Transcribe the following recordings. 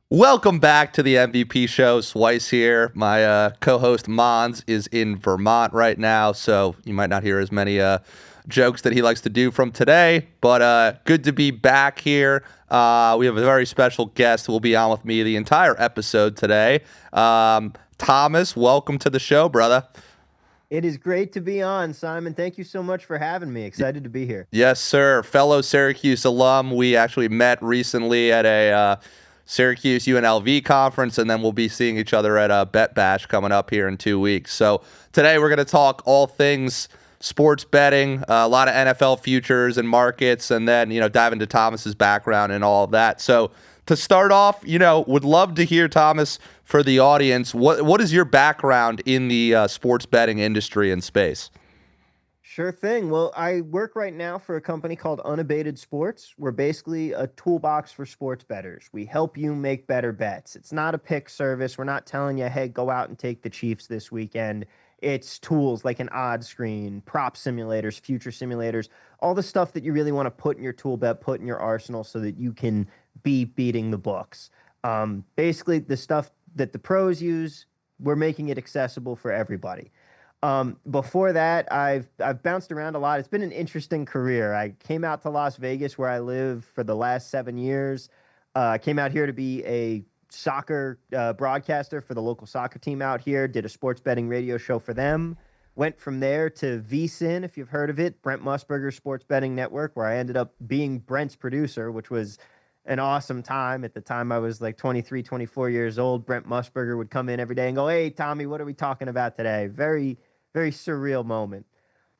Welcome back to the MVP show. Swice here. My co-host Mons is in Vermont right now, so you might not hear as many jokes that he likes to do from today, but good to be back here. We have a very special guest who will be on with me the entire episode today. Thomas, welcome to the show, brother. It is great to be on, Simon. Thank you so much for having me. Excited to be here. Yes, sir. Fellow Syracuse alum. We actually met recently at a Syracuse UNLV conference, and then we'll be seeing each other at a Bet Bash coming up here in 2 weeks. So today we're going to talk all things sports betting, a lot of NFL futures and markets, and then, dive into Thomas's background and all of that. So to start off, would love to hear, Thomas, for the audience, what is your background in the sports betting industry and space? Sure thing. Well, I work right now for a company called Unabated Sports. We're basically a toolbox for sports bettors. We help you make better bets. It's not a pick service. We're not telling you, hey, go out and take the Chiefs this weekend. It's tools like an odds screen, prop simulators, future simulators, all the stuff that you really want to put in your tool belt, put in your arsenal so that you can be beating the books. Basically, the stuff that the pros use, we're making it accessible for everybody. Before that, I've bounced around a lot. It's been an interesting career. I came out to Las Vegas, where I live, for the last 7 years. Came out here to be a soccer broadcaster for the local soccer team out here. Did a sports betting radio show for them. Went from there to VSiN, if you've heard of it, Brent Musburger's sports betting network, where I ended up being Brent's producer, which was an awesome time. At the time, I was like 23, 24 years old. Brent Musburger would come in every day and go, "Hey, Tommy, what are we talking about today?" Very, very surreal moment.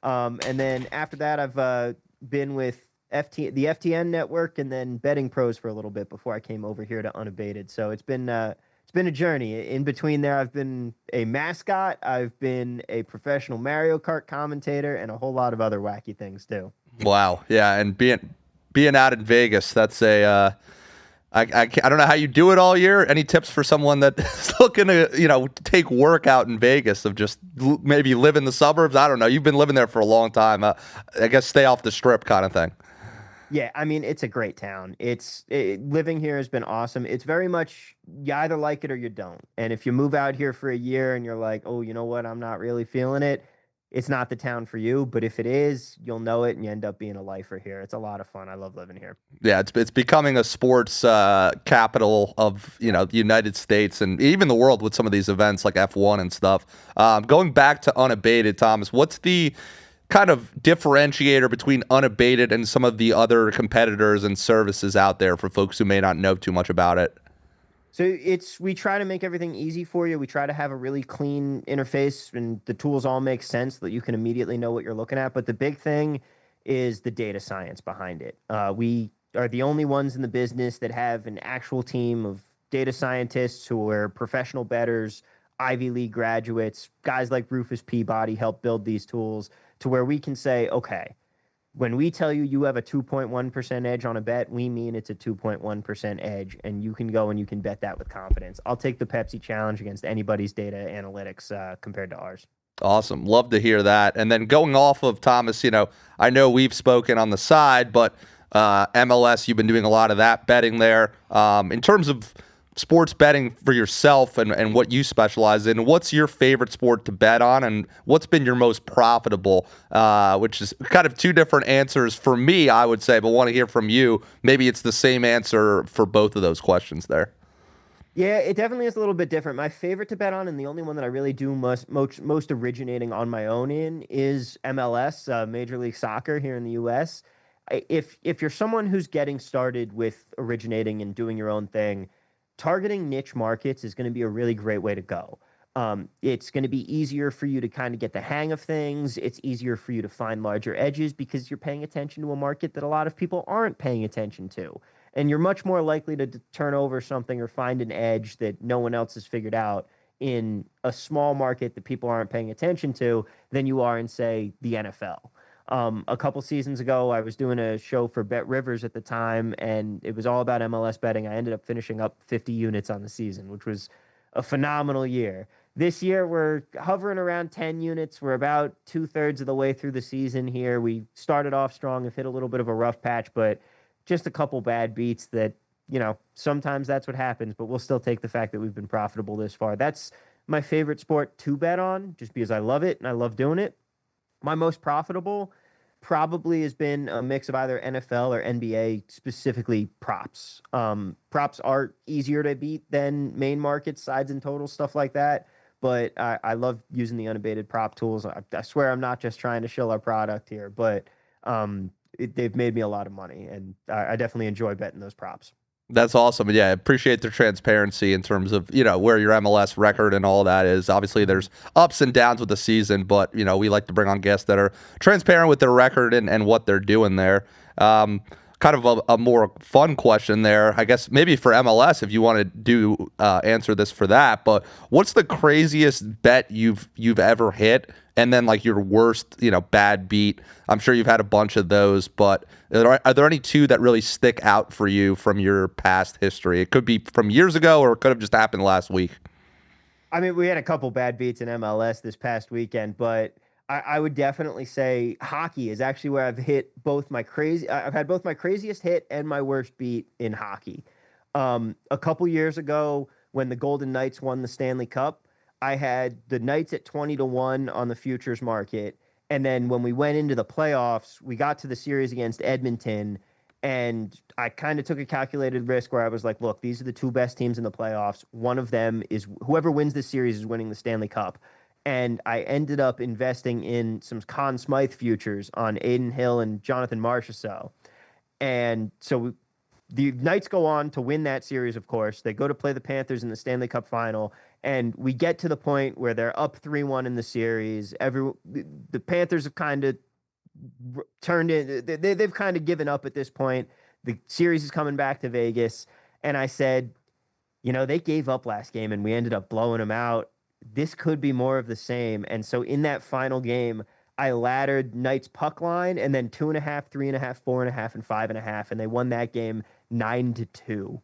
And then after that, I've been with the FTN network and then Betting Pros for a little bit before I came over here to Unabated. So it's been a journey. In between there, I've been a mascot, I've been a professional Mario Kart commentator, and a whole lot of other wacky things too. Wow. Yeah, and being out in Vegas, that's I don't know how you do it all year. Any tips for someone that's looking to, take work out in Vegas, of just maybe live in the suburbs? I don't know. You've been living there for a long time. I guess stay off the strip kind of thing. Yeah, I mean, it's a great town. Living here has been awesome. It's very much, you either like it or you don't. And if you move out here for a year and you're like, oh, you know what, I'm not really feeling it, it's not the town for you. But if it is, you'll know it and you end up being a lifer here. It's a lot of fun. I love living here. Yeah, it's becoming a sports capital of the United States and even the world with some of these events like F1 and stuff. Going back to Unabated, Thomas, what's the kind of differentiator between Unabated and some of the other competitors and services out there for folks who may not know too much about it? So we try to make everything easy for you. We try to have a really clean interface, and the tools all make sense so that you can immediately know what you're looking at. But the big thing is the data science behind it. We are the only ones in the business that have an actual team of data scientists who are professional bettors, Ivy League graduates, guys like Rufus Peabody help build these tools to where we can say, okay, when we tell you you have a 2.1% edge on a bet, we mean it's a 2.1% edge, and you can go and you can bet that with confidence. I'll take the Pepsi challenge against anybody's data analytics compared to ours. Awesome. Love to hear that. And then going off of Thomas, I know we've spoken on the side, but MLS, you've been doing a lot of that betting there. In terms of sports betting for yourself and what you specialize in, what's your favorite sport to bet on, and what's been your most profitable, which is kind of two different answers for me, I would say, but want to hear from you. Maybe it's the same answer for both of those questions there. Yeah, it definitely is a little bit different. My favorite to bet on, and the only one that I really do most originating on my own in, is MLS, Major League Soccer here in the U.S. If you're someone who's getting started with originating and doing your own thing, targeting niche markets is going to be a really great way to go. It's going to be easier for you to kind of get the hang of things. It's easier for you to find larger edges because you're paying attention to a market that a lot of people aren't paying attention to. And you're much more likely to turn over something or find an edge that no one else has figured out in a small market that people aren't paying attention to than you are in, say, the NFL. A couple seasons ago, I was doing a show for Bet Rivers at the time, and it was all about MLS betting. I ended up finishing up 50 units on the season, which was a phenomenal year. This year, we're hovering around 10 units. We're about 2/3 of the way through the season here. We started off strong, have hit a little bit of a rough patch, but just a couple bad beats that, sometimes that's what happens, but we'll still take the fact that we've been profitable this far. That's my favorite sport to bet on, just because I love it and I love doing it. My most profitable probably has been a mix of either NFL or NBA, specifically props. Props are easier to beat than main markets, sides and totals, stuff like that. But I love using the unabated prop tools. I swear I'm not just trying to shill our product here, but they've made me a lot of money, and I definitely enjoy betting those props. That's awesome. Yeah, I appreciate the transparency in terms of, where your MLS record and all that is. Obviously, there's ups and downs with the season, but, we like to bring on guests that are transparent with their record and what they're doing there. Kind of a more fun question there, I guess, maybe for MLS, if you want to do answer this for that. But what's the craziest bet you've ever hit? And then like your worst, bad beat. I'm sure you've had a bunch of those, but are there any two that really stick out for you from your past history? It could be from years ago, or it could have just happened last week. I mean, we had a couple bad beats in MLS this past weekend, but I would definitely say hockey is actually where I've hit both my crazy. I've had both my craziest hit and my worst beat in hockey. A couple years ago, when the Golden Knights won the Stanley Cup, I had the Knights at 20-1 on the futures market. And then when we went into the playoffs, we got to the series against Edmonton, and I kind of took a calculated risk where I was like, look, these are the two best teams in the playoffs. One of them is whoever wins this series is winning the Stanley Cup. And I ended up investing in some Conn Smythe futures on Aiden Hill and Jonathan Marchessault. And so the Knights go on to win that series, of course. They go to play the Panthers in the Stanley Cup final, and we get to the point where they're up 3-1 in the series. The Panthers have kind of turned in. They've kind of given up at this point. The series is coming back to Vegas, and I said, they gave up last game, and we ended up blowing them out. This could be more of the same. And so in that final game, I laddered Knights puck line, and then 2.5, 3.5, 4.5, and 5.5, and they won that game 9-2.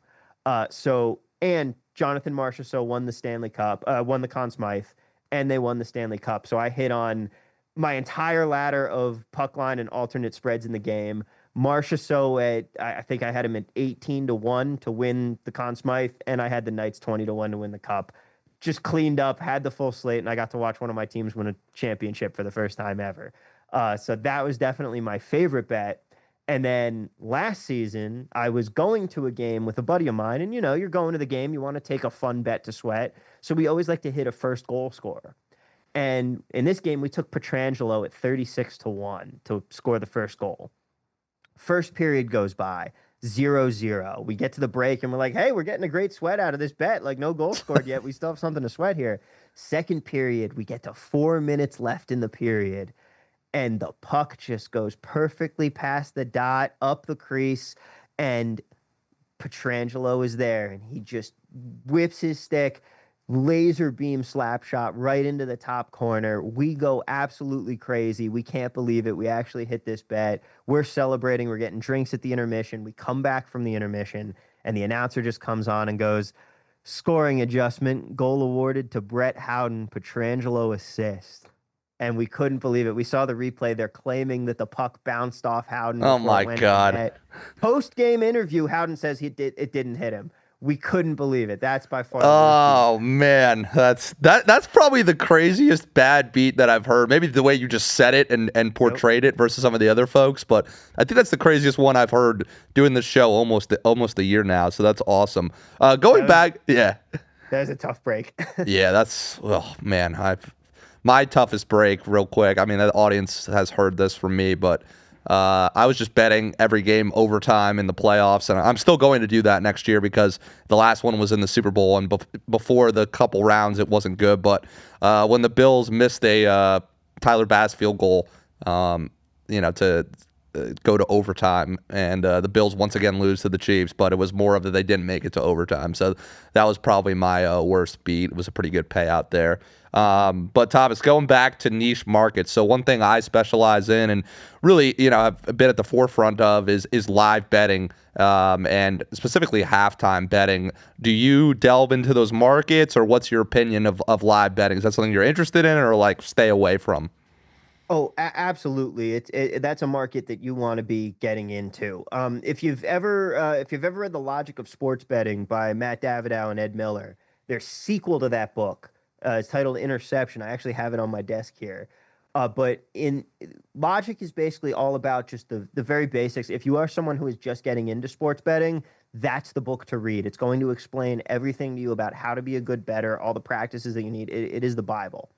And Jonathan Marchessault won the Stanley Cup, won the Conn Smythe, and they won the Stanley Cup. So I hit on my entire ladder of puck line and alternate spreads in the game. Marchessault I think I had him at 18-1 to win the Conn Smythe, and I had the Knights 20-1 to win the Cup. Just cleaned up, had the full slate, and I got to watch one of my teams win a championship for the first time ever. So that was definitely my favorite bet. And then last season, I was going to a game with a buddy of mine, and you're going to the game, you want to take a fun bet to sweat. So we always like to hit a first goal scorer. And in this game, we took Pietrangelo at 36-1 to score the first goal. First period goes by, 0-0. We get to the break and we're like, hey, we're getting a great sweat out of this bet. Like, no goal scored yet. We still have something to sweat here. Second period, we get to 4 minutes left in the period, and the puck just goes perfectly past the dot, up the crease, and Pietrangelo is there, and he just whips his stick, laser beam slap shot right into the top corner. We go absolutely crazy. We can't believe it. We actually hit this bet. We're celebrating. We're getting drinks at the intermission. We come back from the intermission, and the announcer just comes on and goes, scoring adjustment, goal awarded to Brett Howden, Pietrangelo assist. And we couldn't believe it. We saw the replay. They're claiming that the puck bounced off Howden. Oh my God. Post-game interview, Howden says it didn't hit him. We couldn't believe it. That's by far. Oh man, that's probably the craziest bad beat that I've heard. Maybe the way you just said it and portrayed it versus some of the other folks, but I think that's the craziest one I've heard doing this show almost a year now. So that's awesome. Going back, yeah, that was a tough break. Yeah, my toughest break. Real quick, I mean, the audience has heard this from me, but. I was just betting every game overtime in the playoffs, and I'm still going to do that next year because the last one was in the Super Bowl, and before the couple rounds, it wasn't good. But when the Bills missed a Tyler Bass field goal, to go to overtime, and the Bills once again lose to the Chiefs. But it was more of that they didn't make it to overtime. So that was probably my worst beat. It was a pretty good payout there. But Thomas, going back to niche markets. So one thing I specialize in, and really, I've been at the forefront of, is live betting, and specifically halftime betting. Do you delve into those markets, or what's your opinion of live betting? Is that something you're interested in, or like stay away from? Oh, absolutely. That's a market that you want to be getting into. If you've ever read The Logic of Sports Betting by Matt Davidow and Ed Miller, their sequel to that book is titled Interception. I actually have it on my desk here. But in Logic is basically all about just the very basics. If you are someone who is just getting into sports betting, that's the book to read. It's going to explain everything to you about how to be a good bettor, all the practices that you need. It is the Bible.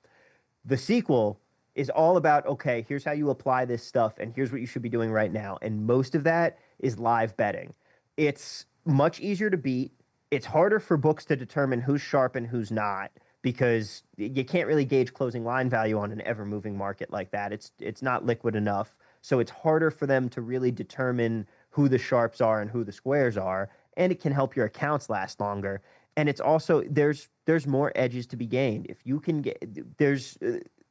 The sequel is all about, okay, here's how you apply this stuff, and here's what you should be doing right now. And most of that is live betting. It's much easier to beat. It's harder for books to determine who's sharp and who's not, because you can't really gauge closing line value on an ever moving market like that. It's not liquid enough. So it's harder for them to really determine who the sharps are and who the squares are. And it can help your accounts last longer. And it's also there's more edges to be gained. If you can get there's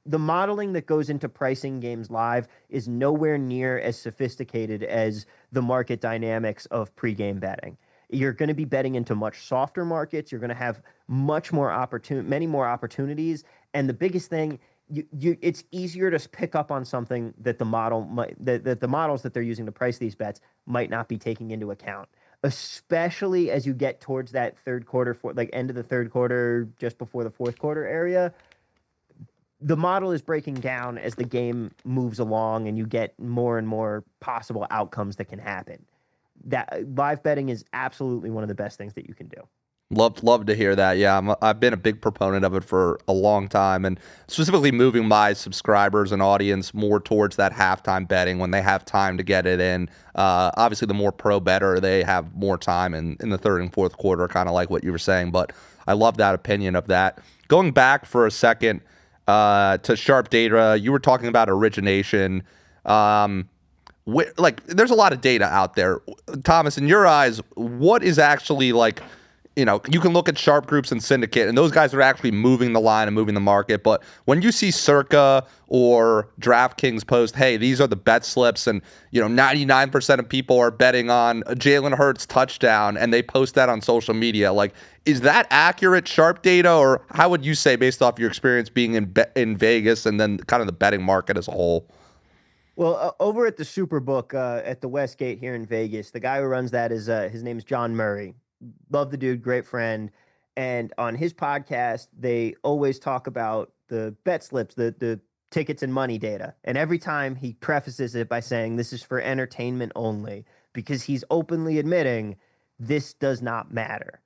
the modeling that goes into pricing games live is nowhere near as sophisticated as the market dynamics of pregame betting. You're going to be betting into much softer markets. You're going to have many more opportunities. And the biggest thing, it's easier to pick up on something that the models that they're using to price these bets might not be taking into account, especially as you get towards that third quarter, like end of the third quarter, just before the fourth quarter area. The model is breaking down as the game moves along, and you get more and more possible outcomes that can happen. That live betting is absolutely one of the best things that you can do. Love to hear that. Yeah, I've been a big proponent of it for a long time, and specifically moving my subscribers and audience more towards that halftime betting when they have time to get it in. Obviously, the more pro better, they have more time in the third and fourth quarter, kind of like what you were saying. But I love that opinion of that. Going back for a second to sharp data, you were talking about origination. There's a lot of data out there. Thomas, in your eyes, what is actually like, you can look at sharp groups and syndicate, and those guys are actually moving the line and moving the market. But when you see Circa or DraftKings post, hey, these are the bet slips, and 99% of people are betting on a Jalen Hurts touchdown, and they post that on social media, like, is that accurate sharp data, or how would you say, based off your experience being in Vegas and then kind of the betting market as a whole? Well, over at the Superbook at the Westgate here in Vegas, the guy who runs that is his name is John Murray. Love the dude, great friend. And on his podcast, they always talk about the bet slips, the tickets and money data. And every time he prefaces it by saying this is for entertainment only, because he's openly admitting this does not matter.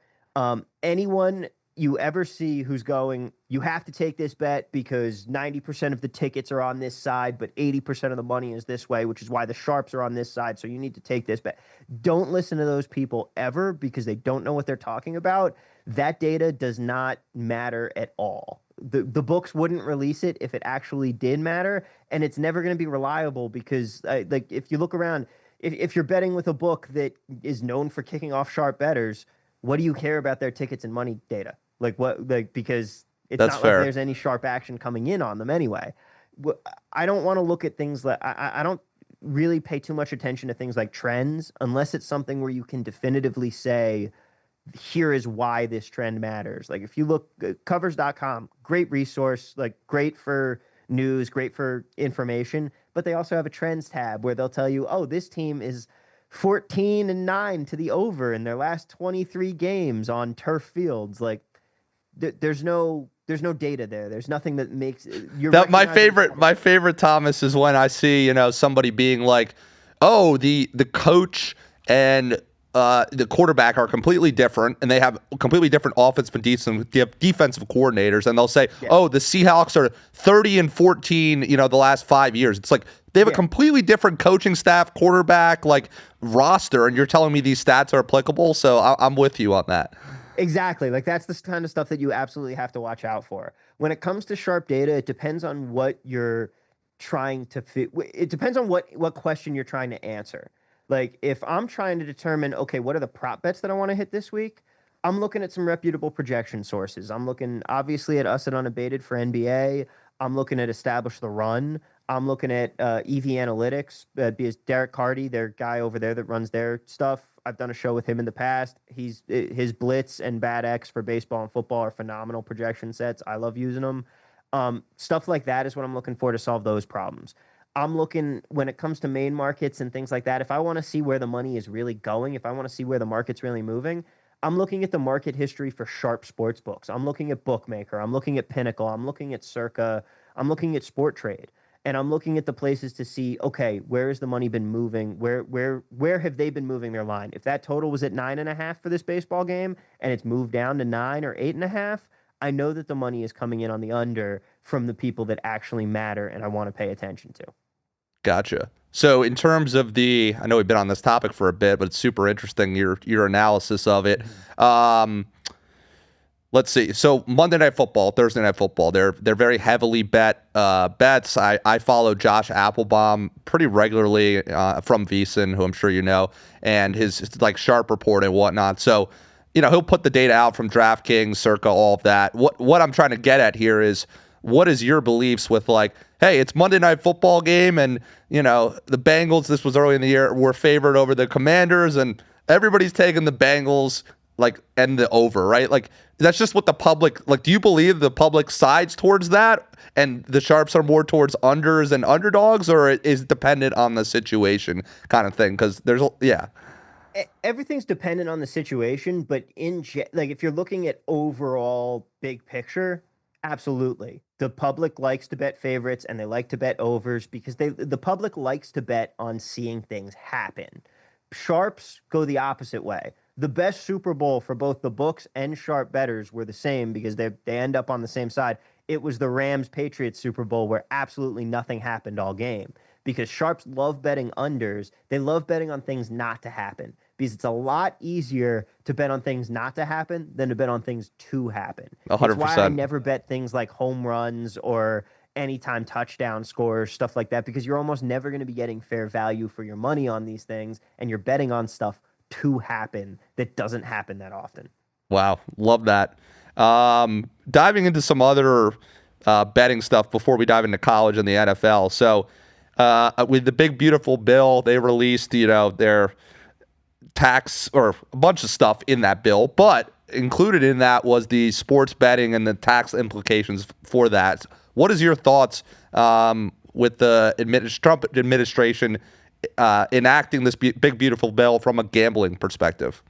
Anyone you ever see who's going, you have to take this bet because 90% of the tickets are on this side, but 80% of the money is this way, which is why the sharps are on this side. So you need to take this bet. Don't listen to those people ever, because they don't know what they're talking about. That data does not matter at all. The books wouldn't release it if it actually did matter, and it's never going to be reliable because, like, if you look around, if you're betting with a book that is known for kicking off sharp bettors, what do you care about their tickets and money data? Like what? Like, because it's That's not like fair. there's any sharp action coming in on them anyway. I don't want to look at things like I don't really pay too much attention to things like trends unless it's something where you can definitively say, here is why this trend matters. Like if you look covers.com, great resource, like great for news, great for information, but they also have a trends tab where they'll tell you, oh, this team is 14-9 to the over in their last 23 games on turf fields. Like there's no data there. There's nothing that makes you're That my recognizing. favorite my favorite Thomas is when I see somebody being like, oh, the coach and the quarterback are completely different, and they have completely different offensive and defensive coordinators, and they'll say, Yeah, oh, the Seahawks are 30-14, the last 5 years. It's like they have a yeah, completely different coaching staff, quarterback, like roster, and you're telling me these stats are applicable. So I'm with you on that. exactly. Like that's the kind of stuff that you absolutely have to watch out for. When it comes to sharp data, it depends on what you're trying to fit. It depends on what question you're trying to answer. Like if I'm trying to determine, okay, what are the prop bets that I want to hit this week? I'm looking at some reputable projection sources. I'm looking obviously at us at Unabated for NBA. I'm looking at Establish the Run. I'm looking at EV Analytics because Derek Carty, their guy over there that runs their stuff. I've done a show with him in the past. His Blitz and Bad X for baseball and football are phenomenal projection sets. I love using them. Stuff like that is what I'm looking for to solve those problems. I'm looking when it comes to main markets and things like that. If I want to see where the money is really going, if I want to see where the market's really moving, I'm looking at the market history for sharp sports books. I'm looking at Bookmaker. I'm looking at Pinnacle. I'm looking at Circa. I'm looking at Sport Trade. And I'm looking at the places to see, okay, where has the money been moving? Where have they been moving their line? If that total was at 9.5 for this baseball game and it's moved down to 9 or 8.5, I know that the money is coming in on the under from the people that actually matter and I want to pay attention to. Gotcha. So in terms of I know we've been on this topic for a bit, but it's super interesting your analysis of it. Let's see. So Monday Night Football, Thursday Night Football, they're very heavily bets. I follow Josh Applebaum pretty regularly from VSiN, who I'm sure you know, and his like sharp report and whatnot. So he'll put the data out from DraftKings, Circa, all of that. What I'm trying to get at here is, what is your beliefs with like, hey, it's Monday Night Football game, and the Bengals, this was early in the year, were favored over the Commanders, and everybody's taking the Bengals like and the over, right? Like that's just what the public like. Do you believe the public sides towards that, and the sharps are more towards unders and underdogs, or is it dependent on the situation kind of thing? Because Everything's dependent on the situation, but like if you're looking at overall big picture, absolutely. The public likes to bet favorites and they like to bet overs because the public likes to bet on seeing things happen. Sharps go the opposite way. The best Super Bowl for both the books and sharp bettors were the same because they end up on the same side. It was the Rams Patriots Super Bowl where absolutely nothing happened all game because sharps love betting unders. They love betting on things not to happen because it's a lot easier to bet on things not to happen than to bet on things to happen. It's why I 100%. never bet things like home runs or anytime touchdown scores, stuff like that, because you're almost never going to be getting fair value for your money on these things, and you're betting on stuff to happen that doesn't happen that often. Wow, love that. Diving into some other betting stuff before we dive into college and the NFL. So with the big beautiful bill, they released their tax or a bunch of stuff in that bill, but included in that was the sports betting and the tax implications for that. What is your thoughts with the Trump administration enacting this big beautiful bill from a gambling perspective?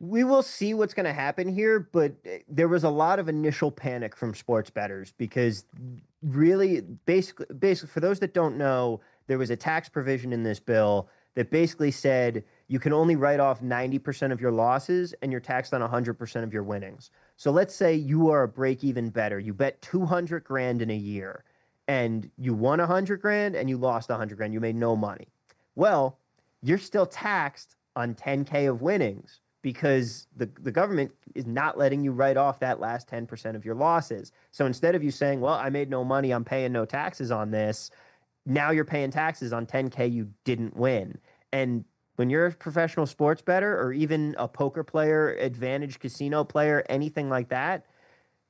We will see what's going to happen here, but there was a lot of initial panic from sports bettors because really, basically, for those that don't know, there was a tax provision in this bill that basically said you can only write off 90% of your losses and you're taxed on 100% of your winnings. So let's say you are a break-even bettor. You bet 200 grand in a year and you won 100 grand and you lost 100 grand. You made no money. Well, you're still taxed on 10K of winnings because the government is not letting you write off that last 10% of your losses. So instead of you saying, well, I made no money, I'm paying no taxes on this, now you're paying taxes on 10K you didn't win. And when you're a professional sports bettor or even a poker player, advantage casino player, anything like that,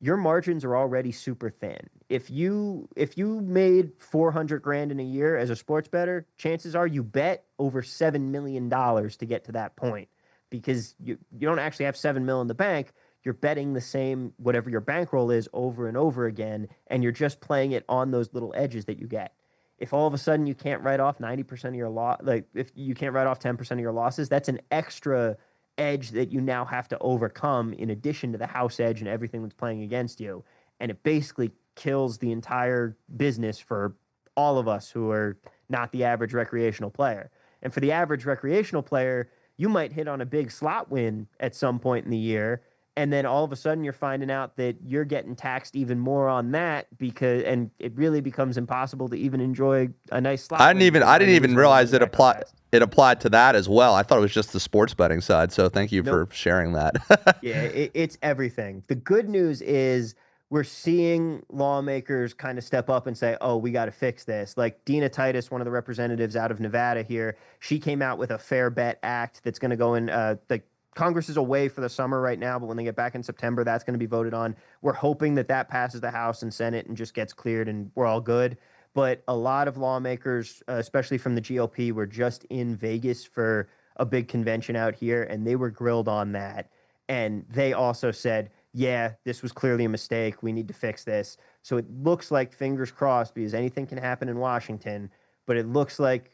your margins are already super thin. If you made 400 grand in a year as a sports bettor, chances are you bet over $7 million to get to that point because you don't actually have 7 mil in the bank. You're betting the same, whatever your bankroll is, over and over again, and you're just playing it on those little edges that you get. If all of a sudden you can't write off 90% of your like if you can't write off 10% of your losses, that's an extra edge that you now have to overcome in addition to the house edge and everything that's playing against you. And it basically kills the entire business for all of us who are not the average recreational player. And for the average recreational player, you might hit on a big slot win at some point in the year, and then all of a sudden you're finding out that you're getting taxed even more on that and it really becomes impossible to even enjoy a nice slot I win didn't because now you're even losing all your realize money back on bets. it applied to that as well. I thought it was just the sports betting side. So thank you Nope. for sharing that. Yeah, it's everything. The good news is we're seeing lawmakers kind of step up and say, oh, we got to fix this. Like Dina Titus, one of the representatives out of Nevada here, she came out with a Fair Bet Act that's going to go in. The Congress is away for the summer right now, but when they get back in September, that's going to be voted on. We're hoping that that passes the House and Senate and just gets cleared and we're all good. But a lot of lawmakers, especially from the GOP, were just in Vegas for a big convention out here, and they were grilled on that. And they also said, yeah, this was clearly a mistake. We need to fix this. So it looks like, fingers crossed, because anything can happen in Washington, but it looks like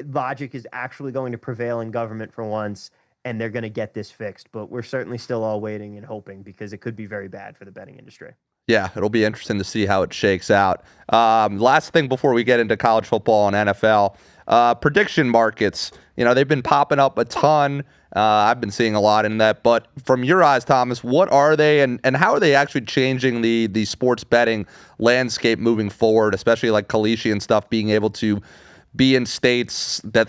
logic is actually going to prevail in government for once, and they're going to get this fixed. But we're certainly still all waiting and hoping because it could be very bad for the betting industry. Yeah, it'll be interesting to see how it shakes out. Last thing before we get into college football and NFL, prediction markets. They've been popping up a ton. I've been seeing a lot in that. But from your eyes, Thomas, what are they, and how are they actually changing the sports betting landscape moving forward, especially like Kalishi and stuff being able to be in states that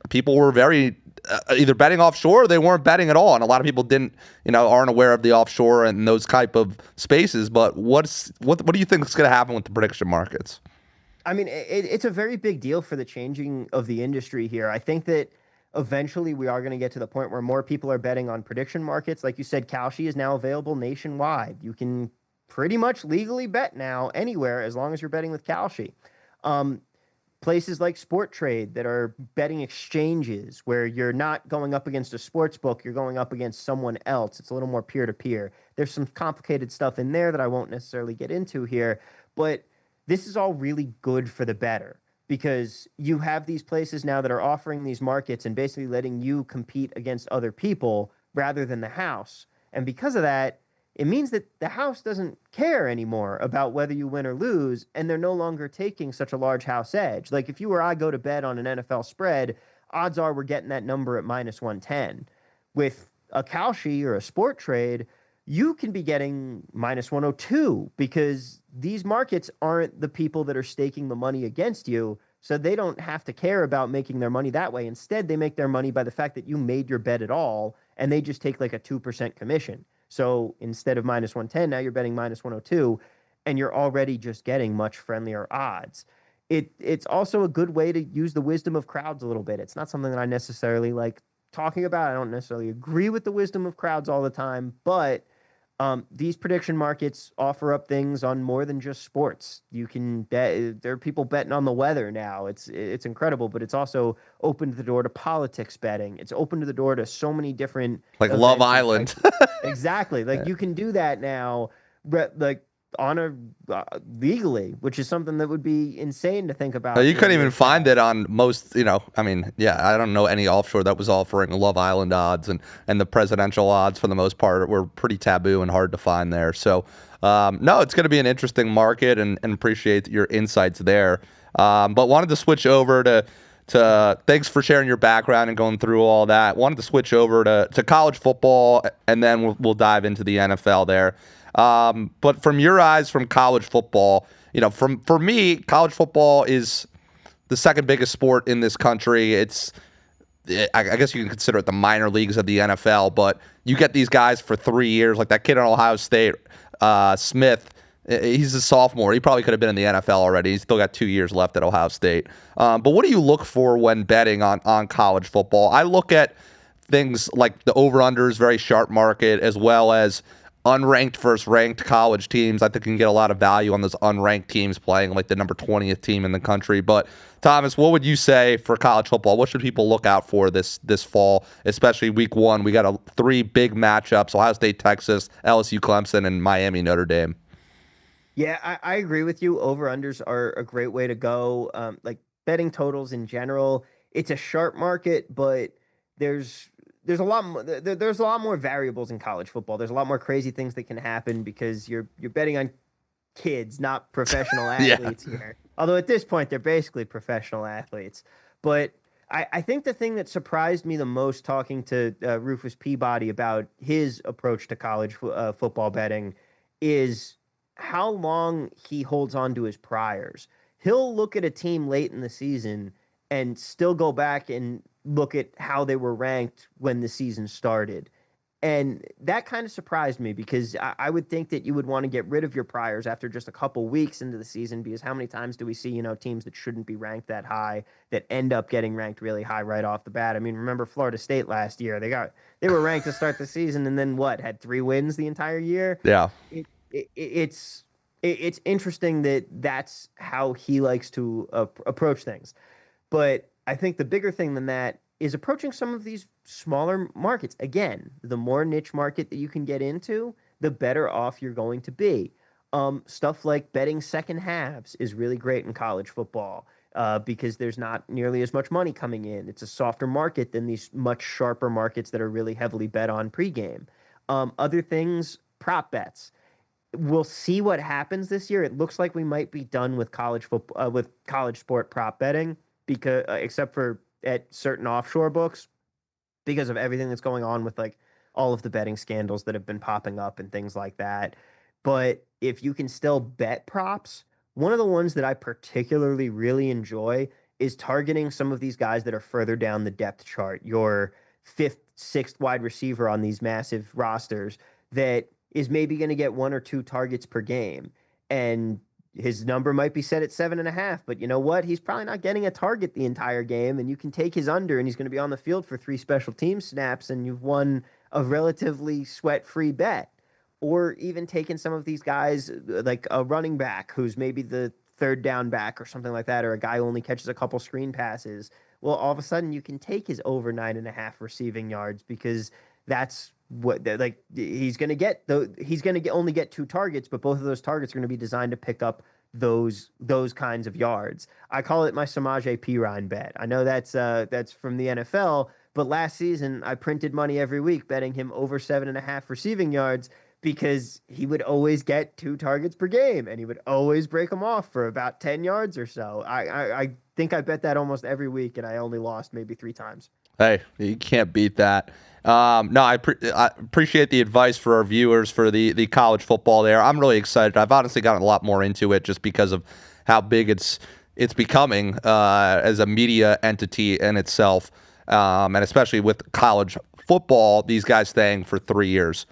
people were very either betting offshore or they weren't betting at all, and a lot of people aren't aware of the offshore and those type of spaces. But what do you think is going to happen with the prediction markets? I mean, it's a very big deal for the changing of the industry here. I think that eventually we are going to get to the point where more people are betting on prediction markets. Like you said, Kalshi is now available nationwide. You can pretty much legally bet now anywhere as long as you're betting with Kalshi. Places like Sport Trade that are betting exchanges where you're not going up against a sports book, you're going up against someone else. It's a little more peer to peer. There's some complicated stuff in there that I won't necessarily get into here, but this is all really good for the bettor because you have these places now that are offering these markets and basically letting you compete against other people rather than the house. And because of that, it means that the house doesn't care anymore about whether you win or lose, and they're no longer taking such a large house edge. Like if you or I go to bet on an NFL spread, odds are we're getting that number at minus 110. With a Kalshi or a Sport Trade, you can be getting minus 102 because these markets aren't the people that are staking the money against you. So they don't have to care about making their money that way. Instead, they make their money by the fact that you made your bet at all, and they just take like a 2% commission. So instead of minus 110, now you're betting minus 102, and you're already just getting much friendlier odds. It's also a good way to use the wisdom of crowds a little bit. It's not something that I necessarily like talking about. I don't necessarily agree with the wisdom of crowds all the time, but these prediction markets offer up things on more than just sports. You can bet. There are people betting on the weather now. It's incredible, but it's also opened the door to politics betting. It's opened the door to so many different Like Love events and Island. types. Exactly. Like you can do that now, like on a legally, which is something that would be insane to think about. You couldn't even years find it past. on most, I mean, yeah, I don't know any offshore that was offering Love Island odds, and the presidential odds for the most part were pretty taboo and hard to find there. So, no, it's going to be an interesting market, and appreciate your insights there. But wanted to switch over to thanks for sharing your background and going through all that. Wanted to switch over to college football, and then we'll dive into the NFL there. But from your eyes, from college football, for me, college football is the second biggest sport in this country. I guess you can consider it the minor leagues of the NFL, but you get these guys for 3 years, like that kid at Ohio State, Smith. He's a sophomore. He probably could have been in the NFL already. He's still got 2 years left at Ohio State. But what do you look for when betting on college football? I look at things like the over-unders, very sharp market, as well as unranked versus ranked college teams. I think you can get a lot of value on those unranked teams playing like the number 20th team in the country. But Thomas, what would you say for college football? What should people look out for this fall, especially week one? We got three big matchups: Ohio State, Texas, LSU, Clemson, and Miami, Notre Dame. Yeah, I agree with you. Over unders are a great way to go. Like betting totals in general, it's a sharp market, but there's there's a lot there's a lot more variables in college football. There's a lot more crazy things that can happen because you're betting on kids, not professional Yeah. athletes here. Although at this point they're basically professional athletes. But I think the thing that surprised me the most talking to Rufus Peabody about his approach to college football betting is how long he holds on to his priors. He'll look at a team late in the season and still go back and look at how they were ranked when the season started. And that kind of surprised me because I would think that you would want to get rid of your priors after just a couple weeks into the season, because how many times do we see, teams that shouldn't be ranked that high that end up getting ranked really high right off the bat? I mean, remember Florida State last year? They were ranked to start the season and then what, had 3 wins the entire year? Yeah. It's interesting that that's how he likes to approach things. But I think the bigger thing than that is approaching some of these smaller markets. Again, the more niche market that you can get into, the better off you're going to be. Stuff like betting second halves is really great in college football because there's not nearly as much money coming in. It's a softer market than these much sharper markets that are really heavily bet on pregame. Other things, prop bets. We'll see what happens this year. It looks like we might be done with college football, with college sport prop betting, because except for at certain offshore books, because of everything that's going on with like all of the betting scandals that have been popping up and things like that. But if you can still bet props, one of the ones that I particularly really enjoy is targeting some of these guys that are further down the depth chart, your fifth, sixth wide receiver on these massive rosters that is maybe going to get 1 or 2 targets per game. And his number might be set at 7.5, but you know what? He's probably not getting a target the entire game, and you can take his under, and he's going to be on the field for 3 special team snaps, and you've won a relatively sweat-free bet. Or even taking some of these guys, like a running back who's maybe the third down back or something like that, or a guy who only catches a couple screen passes. Well, all of a sudden you can take his over 9.5 receiving yards because that's what like he's going to get. Though he's going to only get 2 targets, but both of those targets are going to be designed to pick up those kinds of yards. I call it my Samaje Perine bet. I know that's from the NFL, but last season I printed money every week betting him over 7.5 receiving yards because he would always get 2 targets per game and he would always break them off for about 10 yards or so. I think I bet that almost every week and I only lost maybe 3 times. Hey, you can't beat that. No, I appreciate the advice for our viewers for the college football there. I'm really excited. I've honestly gotten a lot more into it just because of how big it's becoming as a media entity in itself, and especially with college football, these guys staying for 3 years.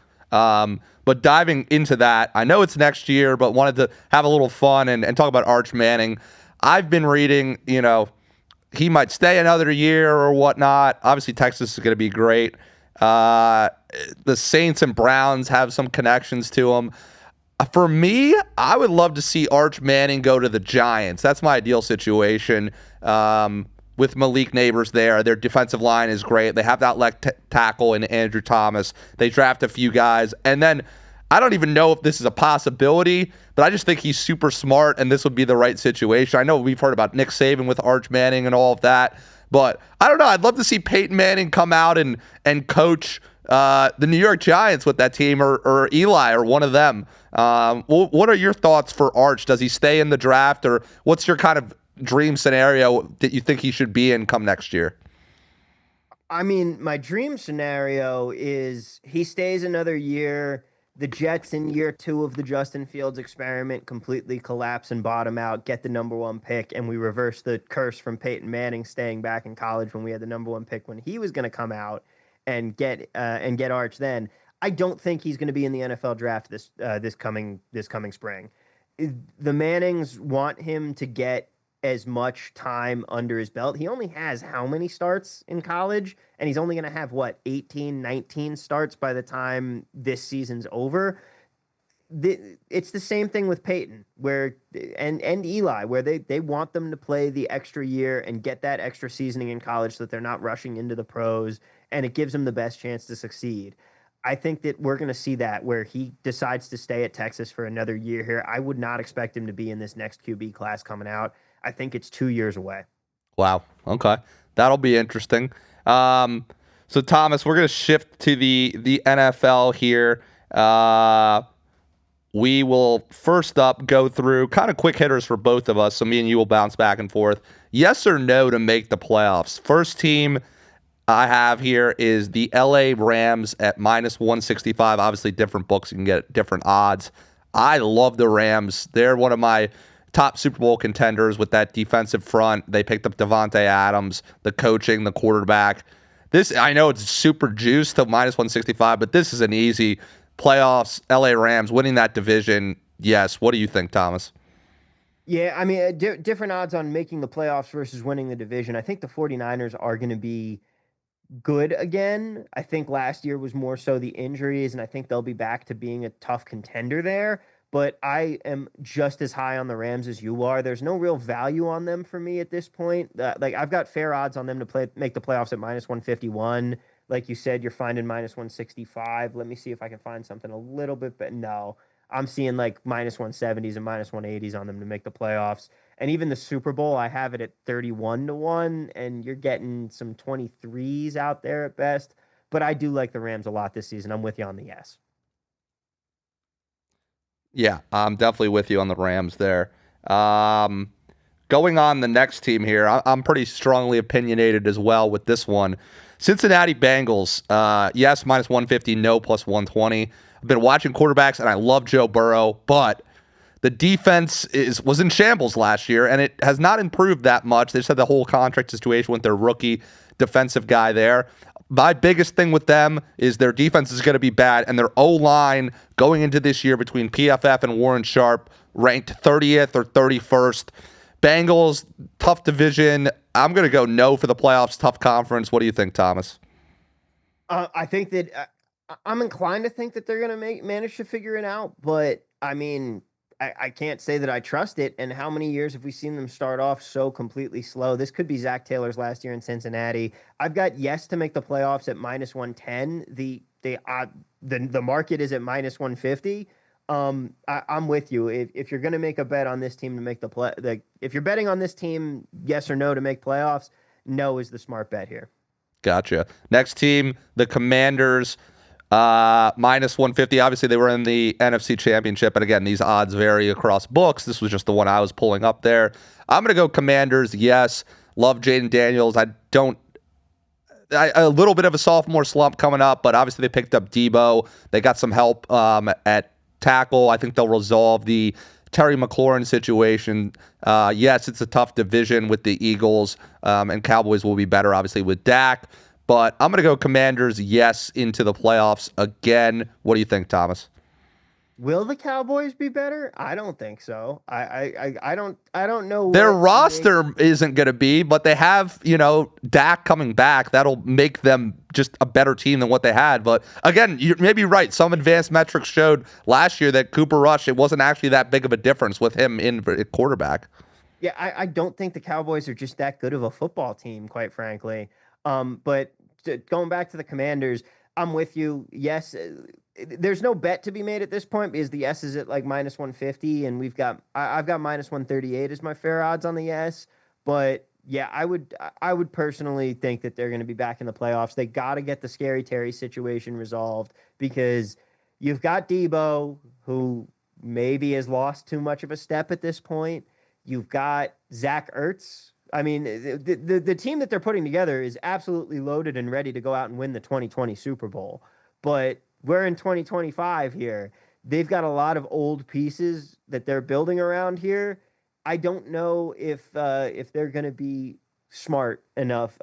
But diving into that, I know it's next year, but wanted to have a little fun and talk about Arch Manning. I've been reading, he might stay another year or whatnot. Obviously, Texas is going to be great. The Saints and Browns have some connections to him. For me, I would love to see Arch Manning go to the Giants. That's my ideal situation. With Malik Neighbors there, their defensive line is great. They have that left tackle in Andrew Thomas. They draft a few guys. And then I don't even know if this is a possibility, but I just think he's super smart, and this would be the right situation. I know we've heard about Nick Saban with Arch Manning and all of that, but I don't know. I'd love to see Peyton Manning come out and coach the New York Giants with that team, or Eli, or one of them. What are your thoughts for Arch? Does he stay in the draft, or what's your kind of dream scenario that you think he should be in come next year? I mean, my dream scenario is he stays another year. The Jets in year 2 of the Justin Fields experiment completely collapse and bottom out, get the number 1 pick, and we reverse the curse from Peyton Manning staying back in college when we had the number 1 pick when he was going to come out and get Arch then. I don't think he's going to be in the NFL draft this coming spring. The Mannings want him to get as much time under his belt. He only has how many starts in college? And he's only going to have, what, 18, 19 starts by the time this season's over. It's the same thing with Peyton and Eli, where they want them to play the extra year and get that extra seasoning in college so that they're not rushing into the pros, and it gives them the best chance to succeed. I think that we're going to see that where he decides to stay at Texas for another year here. I would not expect him to be in this next QB class coming out. I think it's 2 years away. Wow. Okay. That'll be interesting. So Thomas, we're going to shift to the NFL here. We will first up go through kind of quick hitters for both of us. So me and you will bounce back and forth. Yes or no to make the playoffs? First team I have here is the LA Rams at -165. Obviously, different books, you can get different odds. I love the Rams. They're one of my top Super Bowl contenders with that defensive front. They picked up Devontae Adams, the coaching, the quarterback. This, I know it's super juiced to minus 165, but this is an easy playoffs. LA Rams winning that division. Yes. What do you think, Thomas? Yeah, I mean, different odds on making the playoffs versus winning the division. I think the 49ers are going to be good again. I think last year was more so the injuries, and I think they'll be back to being a tough contender there. But I am just as high on the Rams as you are. There's no real value on them for me at this point. Like I've got fair odds on them to make the playoffs at minus 151. Like you said, you're finding minus 165. Let me see if I can find something a little bit, but no, I'm seeing like minus 170s and minus 180s on them to make the playoffs. And even the Super Bowl, I have it at 31 to 1, and you're getting some 23s out there at best. But I do like the Rams a lot this season. I'm with you on the yes. Yeah, I'm definitely with you on the Rams there. Um, Going on the next team here, I'm pretty strongly opinionated as well with this one. Cincinnati Bengals, yes, minus 150, no, plus 120. I've been watching quarterbacks, and I love Joe Burrow, but the defense was in shambles last year, and it has not improved that much. They just had the whole contract situation with their rookie defensive guy there. My biggest thing with them is their defense is going to be bad, and their O-line going into this year between PFF and Warren Sharp ranked 30th or 31st. Bengals, tough division. I'm going to go no for the playoffs, tough conference. What do you think, Thomas? I think that I'm inclined to think that they're going to manage to figure it out, but I mean, I can't say that I trust it. And how many years have we seen them start off so completely slow? This could be Zach Taylor's last year in Cincinnati. I've got yes to make the playoffs at minus 110. The market is at minus 150. I'm with you. If you're going to make a bet on this team to make the play, if you're betting on this team, yes or no to make playoffs, no is the smart bet here. Gotcha. Next team, the Commanders, minus 150. Obviously, they were in the NFC Championship. And again, these odds vary across books. This was just the one I was pulling up there. I'm going to go Commanders. Yes. Love Jaden Daniels. A little bit of a sophomore slump coming up, but obviously they picked up Debo. They got some help at tackle. I think they'll resolve the Terry McLaurin situation. Yes, it's a tough division with the Eagles, and Cowboys will be better, obviously, with Dak. But I'm going to go Commanders, yes, into the playoffs again. What do you think, Thomas? Will the Cowboys be better? I don't think so. I don't know Their what roster isn't going to be, but they have, Dak coming back. That'll make them just a better team than what they had. But again, you're maybe right. Some advanced metrics showed last year that Cooper Rush, it wasn't actually that big of a difference with him in quarterback. Yeah, I don't think the Cowboys are just that good of a football team, quite frankly. But going back to the Commanders, I'm with you. Yes, there's no bet to be made at this point because the S is at like minus 150, and I've got minus 138 as my fair odds on the S. But yeah, I would personally think that they're going to be back in the playoffs. They got to get the Scary Terry situation resolved because you've got Debo, who maybe has lost too much of a step at this point. You've got Zach Ertz. I mean, the team that they're putting together is absolutely loaded and ready to go out and win the 2020 Super Bowl. But we're in 2025 here. They've got a lot of old pieces that they're building around here. I don't know if they're going to be smart enough.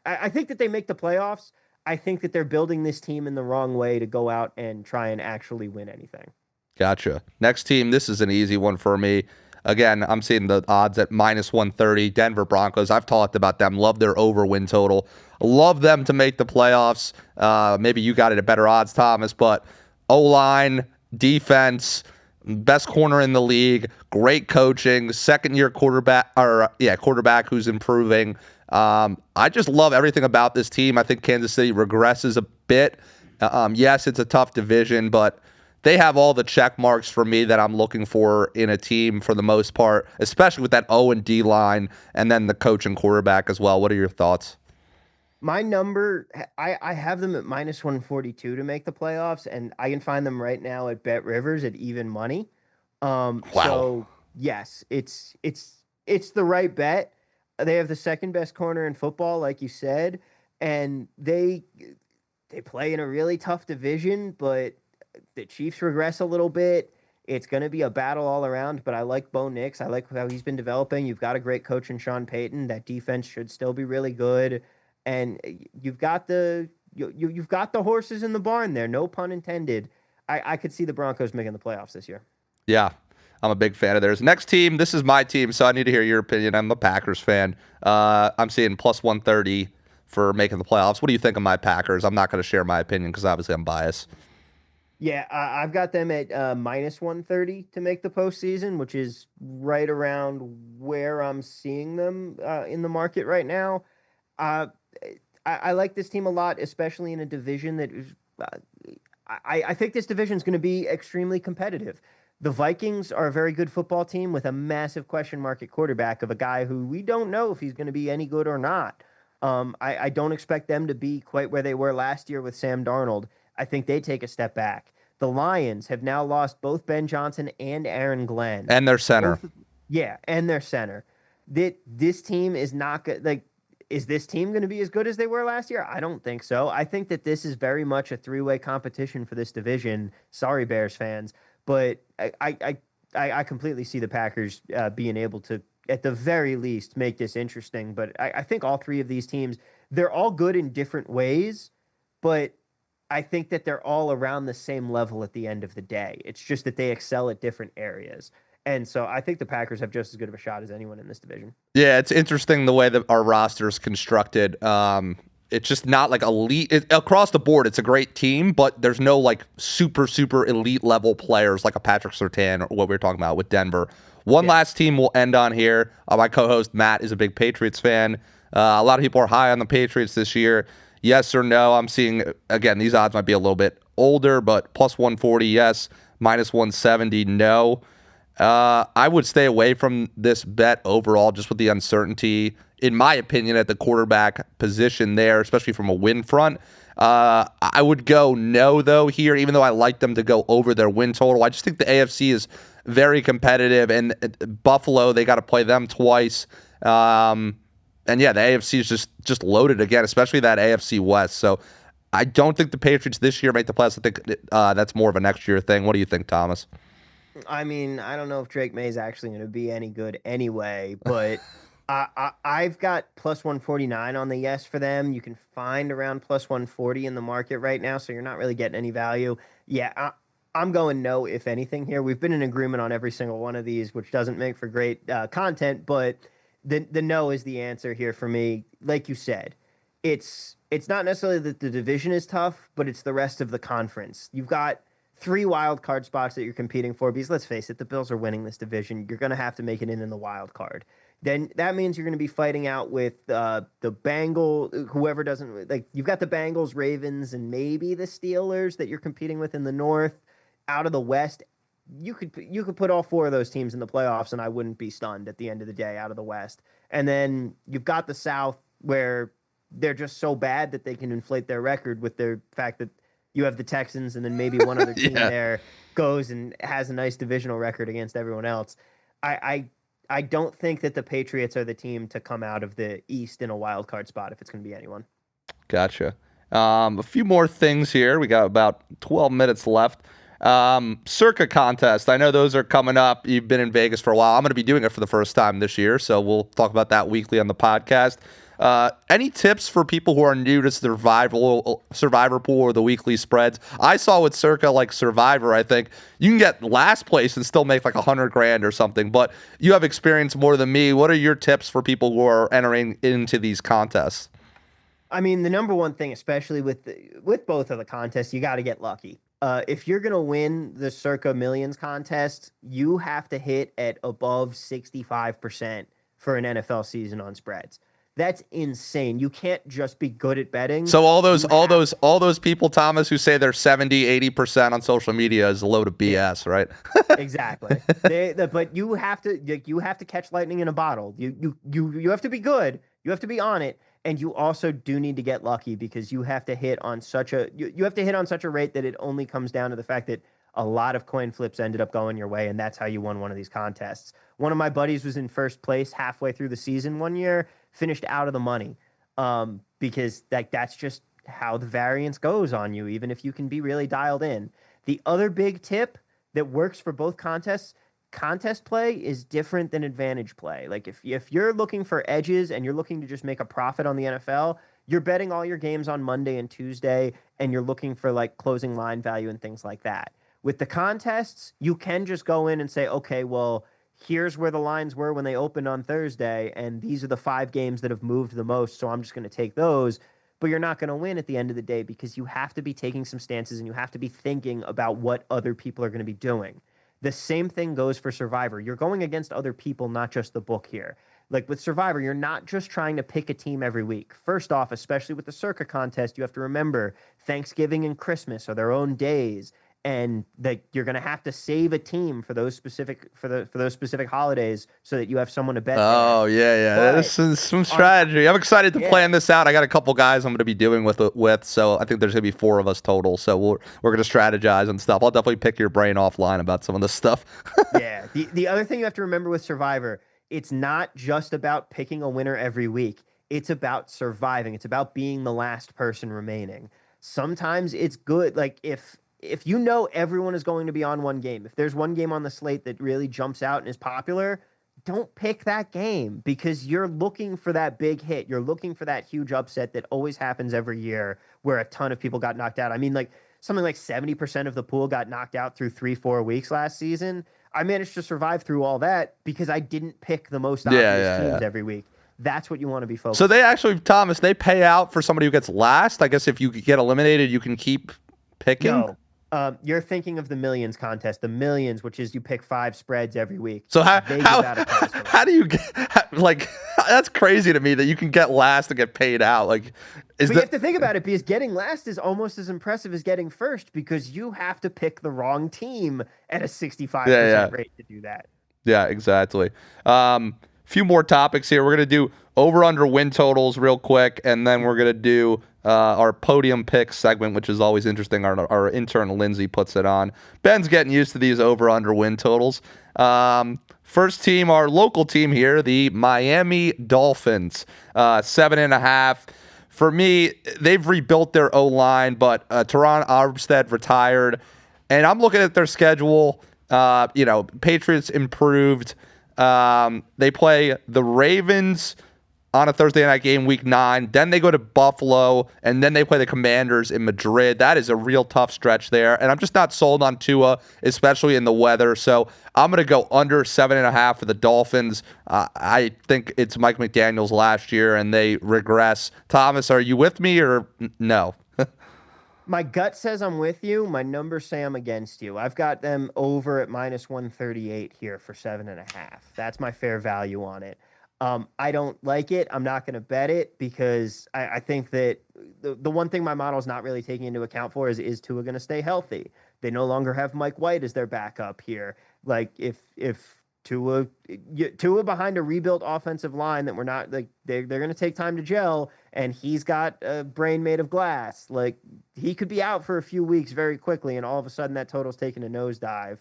I think that they make the playoffs. I think that they're building this team in the wrong way to go out and try and actually win anything. Gotcha. Next team, this is an easy one for me. Again, I'm seeing the odds at minus 130. Denver Broncos. I've talked about them. Love their over win total. Love them to make the playoffs. Maybe you got it at better odds, Thomas, but O-line, defense, best corner in the league, great coaching, second year quarterback who's improving. I just love everything about this team. I think Kansas City regresses a bit. Yes, it's a tough division, but they have all the check marks for me that I'm looking for in a team for the most part, especially with that O and D line and then the coach and quarterback as well. What are your thoughts? My number, I have them at minus 142 to make the playoffs, and I can find them right now at Bet Rivers at even money. Wow. So yes, it's the right bet. They have the second best corner in football, like you said, and they play in a really tough division, but the Chiefs regress a little bit. It's going to be a battle all around, but I like Bo Nix. I like how he's been developing. You've got a great coach in Sean Payton. That defense should still be really good. and you've got you've got the horses in the barn there. No pun intended. I could see the Broncos making the playoffs this year. Yeah, I'm a big fan of theirs. Next team, this is my team, so I need to hear your opinion. I'm a Packers fan. I'm seeing plus 130 for making the playoffs. What do you think of my Packers? I'm not going to share my opinion because obviously I'm biased. Yeah, I've got them at minus 130 to make the postseason, which is right around where I'm seeing them in the market right now. Uh, I like this team a lot, especially in a division that is. I think this division is going to be extremely competitive. The Vikings are a very good football team with a massive question mark at quarterback of a guy who we don't know if he's going to be any good or not. I don't expect them to be quite where they were last year with Sam Darnold. I think they take a step back. The Lions have now lost both Ben Johnson and Aaron Glenn. And their center. Both, yeah, and their center. This team is not good. Like, is this team going to be as good as they were last year? I don't think so. I think that this is very much a three-way competition for this division. Sorry, Bears fans, but I completely see the Packers being able to, at the very least, make this interesting. But I think all three of these teams, they're all good in different ways, but I think that they're all around the same level at the end of the day. It's just that they excel at different areas. And so I think the Packers have just as good of a shot as anyone in this division. Yeah, it's interesting the way that our roster is constructed. It's just not like elite across the board. It's a great team, but there's no like super elite level players like a Patrick Surtain or what we were talking about with Denver. One last team we'll end on here. My co-host Matt is a big Patriots fan. A lot of people are high on the Patriots this year. Yes or no? I'm seeing, again, these odds might be a little bit older, but plus 140, yes. Minus 170, no. I would stay away from this bet overall just with the uncertainty, in my opinion, at the quarterback position there, especially from a win front. I would go no, though, here, even though I like them to go over their win total. I just think the AFC is very competitive, and Buffalo, they got to play them twice. And yeah, the AFC is just loaded again, especially that AFC West. So I don't think the Patriots this year make the playoffs. I think that's more of a next year thing. What do you think, Thomas? I mean, I don't know if Drake May is actually going to be any good anyway, but I've got plus 149 on the yes for them. You can find around plus 140 in the market right now, so you're not really getting any value. Yeah, I'm going no, if anything, here. We've been in agreement on every single one of these, which doesn't make for great content, but the no is the answer here for me. Like you said, it's not necessarily that the division is tough, but it's the rest of the conference. You've got three wild card spots that you're competing for, because let's face it, the Bills are winning this division. You're going to have to make it in the wild card. Then that means you're going to be fighting out with the Bengals, whoever doesn't, like, you've got the Bengals, Ravens, and maybe the Steelers that you're competing with in the North. Out of the West, you could put all four of those teams in the playoffs, and I wouldn't be stunned at the end of the day out of the West. And then you've got the South, where they're just so bad that they can inflate their record with their fact that you have the Texans, and then maybe one other team there goes and has a nice divisional record against everyone else. I don't think that the Patriots are the team to come out of the East in a wild card spot if it's going to be anyone. Gotcha. A few more things here. We got about 12 minutes left. Circa contest. I know those are coming up. You've been in Vegas for a while. I'm going to be doing it for the first time this year, so we'll talk about that weekly on the podcast. Any tips for people who are new to Survivor Pool or the weekly spreads? I saw with Circa, like Survivor, I think you can get last place and still make like $100,000 or something, but you have experience more than me. What are your tips for people who are entering into these contests? I mean, the number one thing, especially with both of the contests, you got to get lucky. If you're going to win the Circa Millions contest, you have to hit at above 65% for an NFL season on spreads. That's insane. You can't just be good at betting. So all those people, Thomas, who say they're 70-80% on social media is a load of BS, right? Exactly. But you have to catch lightning in a bottle. You have to be good. You have to be on it, and you also do need to get lucky, because you have to hit on such a rate that it only comes down to the fact that a lot of coin flips ended up going your way, and that's how you won one of these contests. One of my buddies was in first place halfway through the season one year, finished out of the money, because that's just how the variance goes on you, even if you can be really dialed in. The other big tip that works for both contests, contest play is different than advantage play. Like if you're looking for edges and you're looking to just make a profit on the NFL, you're betting all your games on Monday and Tuesday, and you're looking for like closing line value and things like that. With the contests, you can just go in and say, okay, well, here's where the lines were when they opened on Thursday, and these are the 5 games that have moved the most, so I'm just going to take those. But you're not going to win at the end of the day because you have to be taking some stances and you have to be thinking about what other people are going to be doing. The same thing goes for Survivor. You're going against other people, not just the book here. Like with Survivor, you're not just trying to pick a team every week. First off, especially with the Circa contest, you have to remember Thanksgiving and Christmas are their own days, and that you're going to have to save a team for those specific holidays so that you have someone to bet there. Oh yeah. But This is some on top, strategy. I'm excited to yeah, plan this out. I got a couple guys I'm going to be doing with. So I think there's going to be 4 of us total. So we're going to strategize and stuff. I'll definitely pick your brain offline about some of this stuff. yeah. The other thing you have to remember with Survivor, it's not just about picking a winner every week. It's about surviving. It's about being the last person remaining. Sometimes it's good. Like if you know everyone is going to be on one game, if there's one game on the slate that really jumps out and is popular, don't pick that game because you're looking for that big hit. You're looking for that huge upset that always happens every year where a ton of people got knocked out. I mean, like something like 70% of the pool got knocked out through 3, 4 weeks last season. I managed to survive through all that because I didn't pick the most Yeah, obvious yeah. teams every week. That's what you want to be So focused they on. actually, Thomas, they pay out for somebody who gets last. I guess if you get eliminated, you can keep picking. No, you're thinking of the millions contest, the millions, which is you pick 5 spreads every week. So how They how give out a prize for how that. do you get like that's crazy to me that you can get last and get paid out. Like, is But you that have to think about it because getting last is almost as impressive as getting first because you have to pick the wrong team at a yeah, 65% yeah. rate to do that. Yeah, exactly. Few more topics here. We're gonna do over under win totals real quick, and then we're gonna do our podium picks segment, which is always interesting. Our intern Lindsay puts it on. Ben's getting used to these over under win totals. First team, our local team here, the Miami Dolphins, 7.5. For me, they've rebuilt their O line, but Teron Armstead retired, and I'm looking at their schedule. Patriots improved. They play the Ravens on a Thursday night game, week 9. Then they go to Buffalo, and then they play the Commanders in Madrid. That is a real tough stretch there. And I'm just not sold on Tua, especially in the weather. So I'm going to go under 7.5 for the Dolphins. I think it's Mike McDaniel's last year, and they regress. Thomas, are you with me or no? My gut says I'm with you. My numbers say I'm against you. I've got them over at minus 138 here for 7.5. That's my fair value on it. I don't like it. I'm not going to bet it because I think that the one thing my model is not really taking into account for is Tua going to stay healthy? They no longer have Mike White as their backup here. Like if Tua behind a rebuilt offensive line that we're not like they're going to take time to gel, and he's got a brain made of glass. Like he could be out for a few weeks very quickly, and all of a sudden that total's taking a nosedive.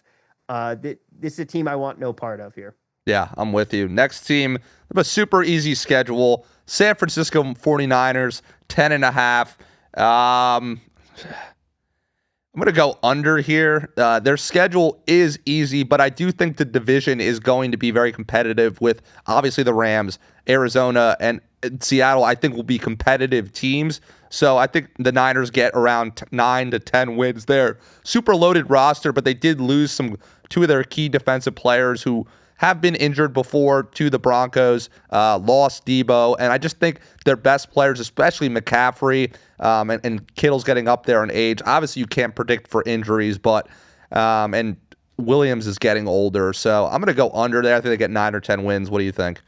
This is a team I want no part of here. Yeah, I'm with you. Next team, they have a super easy schedule. San Francisco 49ers, 10.5. I'm going to go under here. Their schedule is easy, but I do think the division is going to be very competitive with obviously the Rams, Arizona, and Seattle. I think will be competitive teams. So I think the Niners get around 9 to 10 wins there. Super loaded roster, but they did lose two of their key defensive players who have been injured before to the Broncos, lost Debo, and I just think their best players, especially McCaffrey, and Kittle's getting up there in age. Obviously, you can't predict for injuries, but and Williams is getting older, so I'm going to go under there. I think they get 9 or 10 wins. What do you think?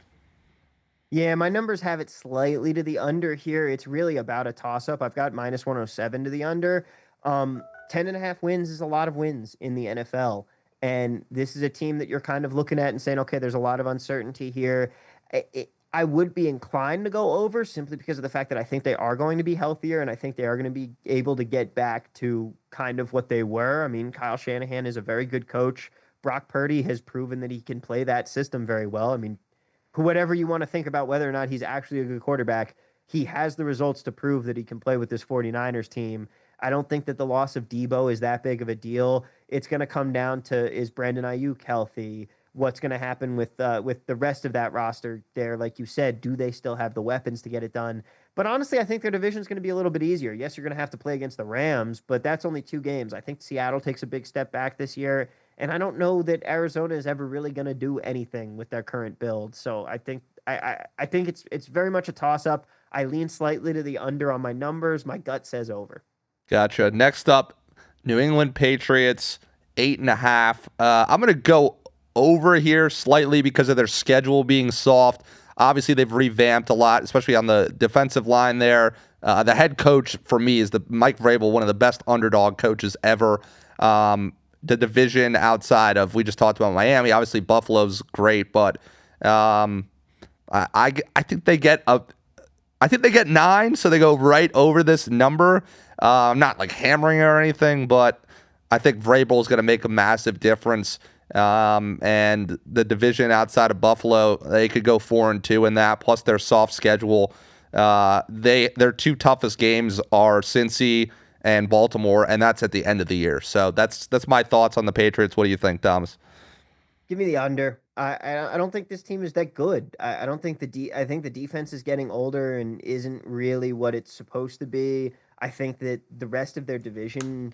Yeah, my numbers have it slightly to the under here. It's really about a toss up. I've got minus 107 to the under. 10.5 wins is a lot of wins in the NFL. And this is a team that you're kind of looking at and saying, okay, there's a lot of uncertainty here. I would be inclined to go over simply because of the fact that I think they are going to be healthier and I think they are going to be able to get back to kind of what they were. I mean, Kyle Shanahan is a very good coach. Brock Purdy has proven that he can play that system very well. I mean, whatever you want to think about whether or not he's actually a good quarterback, he has the results to prove that he can play with this 49ers team. I don't think that the loss of Debo is that big of a deal. It's going to come down to, is Brandon Ayuk healthy? What's going to happen with the rest of that roster there? Like you said, do they still have the weapons to get it done? But honestly, I think their division is going to be a little bit easier. Yes, you're going to have to play against the Rams, but that's only 2 games. I think Seattle takes a big step back this year, and I don't know that Arizona is ever really going to do anything with their current build. So I think it's very much a toss up. I lean slightly to the under on my numbers. My gut says over. Gotcha. Next up, New England Patriots, 8.5. I'm going to go over here slightly because of their schedule being soft. Obviously, they've revamped a lot, especially on the defensive line there. The head coach for me is the Mike Vrabel, one of the best underdog coaches ever. The division outside of, we just talked about Miami. Obviously, Buffalo's great, but I think they get a I think they get 9, so they go right over this number. I'm not like hammering or anything, but I think Vrabel is going to make a massive difference. And the division outside of Buffalo, they could go 4-2 in that. Plus their soft schedule. Their 2 toughest games are Cincy and Baltimore, and that's at the end of the year. So that's my thoughts on the Patriots. What do you think, Thomas? Give me the under. I don't think this team is that good. I don't think I think the defense is getting older and isn't really what it's supposed to be. I think that the rest of their division,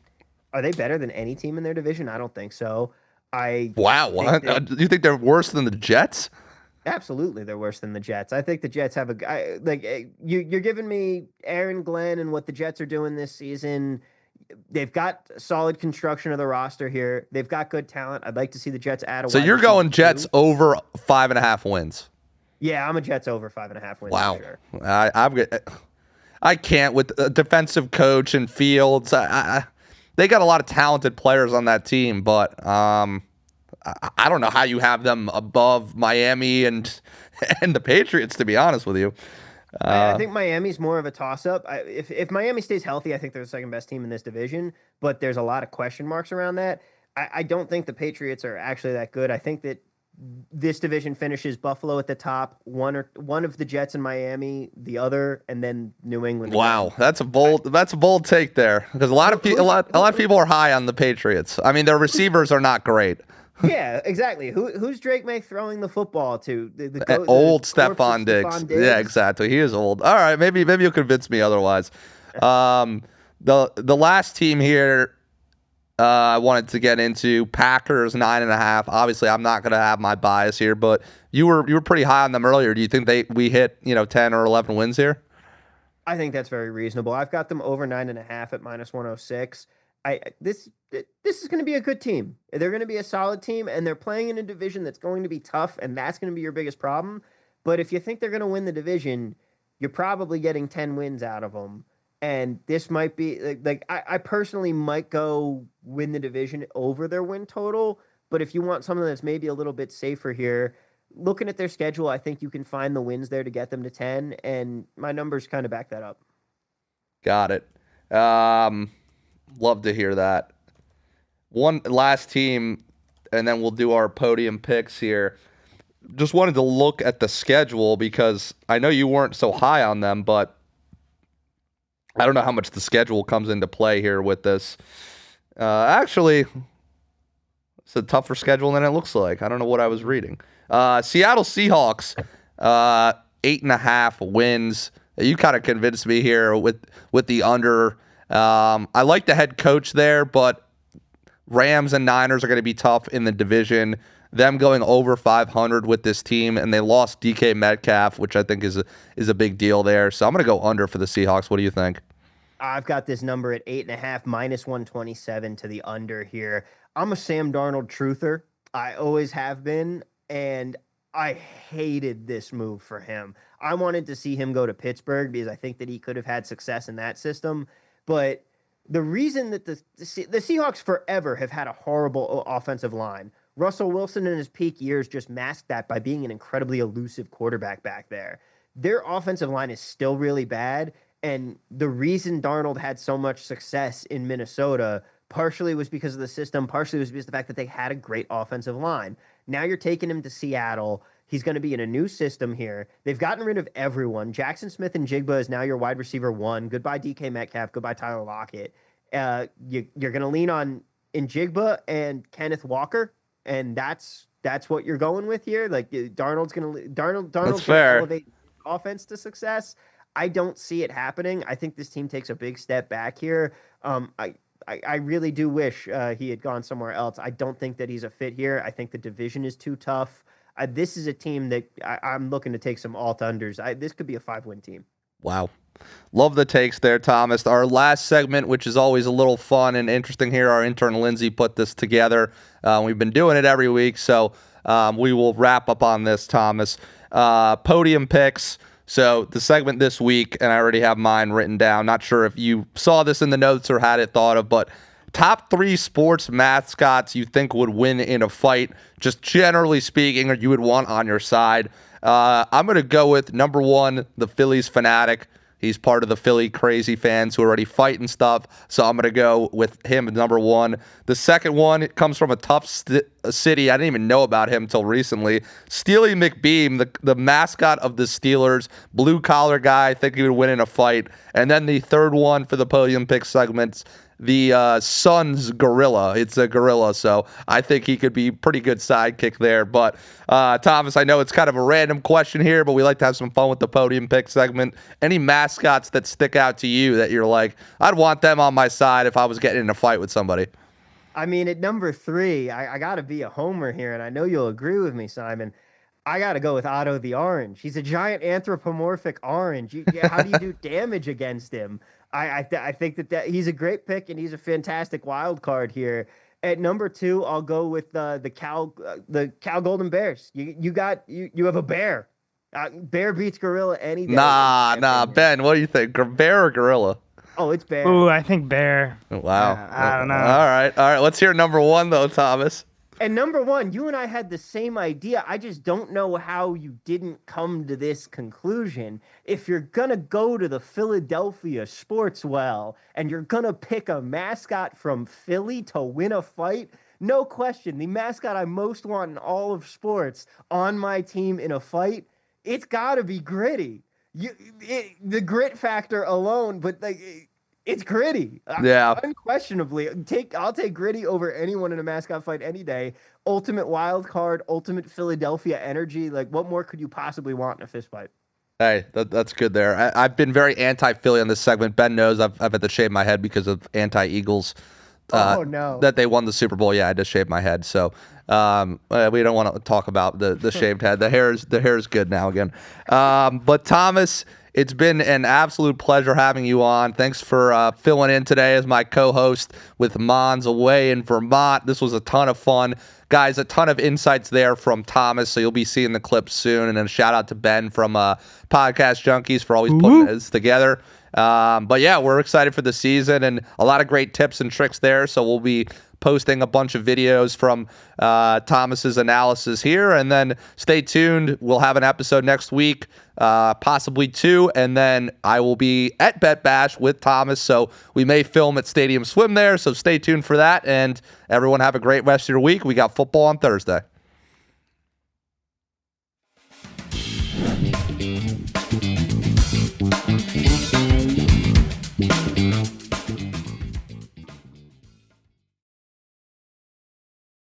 are they better than any team in their division? I don't think so. I Wow, think what? that Do you think they're worse than the Jets? absolutely they're worse than the Jets. I think the Jets have a guy like you're giving me Aaron Glenn and what the Jets are doing this season. They've got solid construction of the roster here. They've got good talent. I'd like to see the Jets add a So wide you're receiver going Jets too. over 5.5 wins. Yeah, I'm a Jets over 5.5 wins for Wow. sure. I can't with a defensive coach and Fields. They got a lot of talented players on that team, but I don't know how you have them above Miami and and the Patriots. To be honest with you, I think Miami's more of a toss-up. If Miami stays healthy, I think they're the second best team in this division, but there's a lot of question marks around that. I don't think the Patriots are actually that good. I think that this division finishes Buffalo at the top, one of the Jets in Miami, the other, and then New England again. wow, that's a bold take there because a lot of people a lot of people are high on the Patriots. I mean, their Who's receivers are not great. yeah, exactly. Who's Drake May throwing the football to? The Old corpse of Stephon Diggs. Stephon Yeah, Diggs. exactly. He is old. All right, maybe you'll convince me otherwise. Um, the last team here I wanted to get into Packers 9.5. Obviously, I'm not going to have my bias here, but you were pretty high on them earlier. Do you think we hit 10 or 11 wins here? I think that's very reasonable. I've got them over 9.5 at -106. This is going to be a good team. They're going to be a solid team, and they're playing in a division that's going to be tough, and that's going to be your biggest problem. But if you think they're going to win the division, you're probably getting 10 wins out of them. And this might be I personally might go win the division over their win total. But if you want something that's maybe a little bit safer here, looking at their schedule, I think you can find the wins there to get them to 10. And my numbers kind of back that up. Got it. Love to hear that. One last team, and then we'll do our podium picks here. Just wanted to look at the schedule because I know you weren't so high on them, but I don't know how much the schedule comes into play here with this. Actually, it's a tougher schedule than it looks like. I don't know what I was reading. Seattle Seahawks, 8.5 wins. You kind of convinced me here with the under. I like the head coach there, but Rams and Niners are going to be tough in the division. Them going over 500 with this team, and they lost DK Metcalf, which I think is a big deal there. So I'm going to go under for the Seahawks. What do you think? I've got this number at 8.5, -127 to the under here. I'm a Sam Darnold truther. I always have been, and I hated this move for him. I wanted to see him go to Pittsburgh because I think that he could have had success in that system. But the reason that the Seahawks forever have had a horrible offensive line, Russell Wilson in his peak years just masked that by being an incredibly elusive quarterback back there. Their offensive line is still really bad. And the reason Darnold had so much success in Minnesota partially was because of the system, partially was because of the fact that they had a great offensive line. Now you're taking him to Seattle. He's going to be in a new system here. They've gotten rid of everyone. Jackson Smith and Jigba is now your wide receiver one. Goodbye, DK Metcalf. Goodbye, Tyler Lockett. You're going to lean on Njigba and Kenneth Walker, and that's what you're going with here. Like Darnold's That's going to fair. elevate offense to success. I don't see it happening. I think this team takes a big step back here. I really do wish he had gone somewhere else. I don't think that he's a fit here. I think the division is too tough. This is a team that I'm looking to take some alt-unders. This could be a 5-win team. Wow. Love the takes there, Thomas. Our last segment, which is always a little fun and interesting here, our intern Lindsay put this together. We've been doing it every week, so we will wrap up on this, Thomas. Podium Picks. So the segment this week, and I already have mine written down. Not sure if you saw this in the notes or had it thought of, but top 3 sports mascots you think would win in a fight, just generally speaking, or you would want on your side. I'm going to go with number 1, the Phillies fanatic. He's part of the Philly crazy fans who already fight and stuff. So I'm going to go with him at number 1. The second one comes from a tough city. I didn't even know about him until recently. Steely McBeam, the mascot of the Steelers, blue-collar guy. I think he would win in a fight. And then the third one for the Podium Pick segments, the Suns gorilla. It's a gorilla, so I think he could be pretty good sidekick there. But Thomas, I know it's kind of a random question here, but we like to have some fun with the Podium Pick segment. Any mascots that stick out to you that you're like, I'd want them on my side if I was getting in a fight with somebody? I mean, at number 3, I got to be a homer here, and I know you'll agree with me, Simon. I got to go with Otto the Orange. He's a giant anthropomorphic orange. How do you do damage against him? I think that he's a great pick, and he's a fantastic wild card here. At number 2, I'll go with the Cal Golden Bears. You have a bear. Bear beats gorilla any day. Nah, Ben, what do you think? Bear or gorilla? Oh, it's bear. Ooh, I think bear. Wow. I don't know. All right. Let's hear number 1 though, Thomas. And number 1, you and I had the same idea. I just don't know how you didn't come to this conclusion. If you're going to go to the Philadelphia sports well and you're going to pick a mascot from Philly to win a fight, no question, the mascot I most want in all of sports on my team in a fight, it's got to be Gritty. The grit factor alone, but it's Gritty. Yeah. Unquestionably. I'll take Gritty over anyone in a mascot fight any day. Ultimate wild card, ultimate Philadelphia energy. Like, what more could you possibly want in a fist fight? Hey, that's good there. I've been very anti-Philly on this segment. Ben knows I've had to shave my head because of anti-Eagles. Oh, no. That they won the Super Bowl. Yeah, I just shaved my head. So we don't want to talk about the shaved head. The hair is good now again. But Thomas, it's been an absolute pleasure having you on. Thanks for filling in today as my co-host with Mons away in Vermont. This was a ton of fun. Guys, a ton of insights there from Thomas, so you'll be seeing the clips soon. And then a shout out to Ben from Podcast Junkies for always putting this together. But yeah, we're excited for the season and a lot of great tips and tricks there. So we'll be posting a bunch of videos from Thomas's analysis here, and then stay tuned. We'll have an episode next week, possibly 2, and then I will be at Bet Bash with Thomas, so we may film at Stadium Swim there, so stay tuned for that, and everyone have a great rest of your week. We got football on Thursday.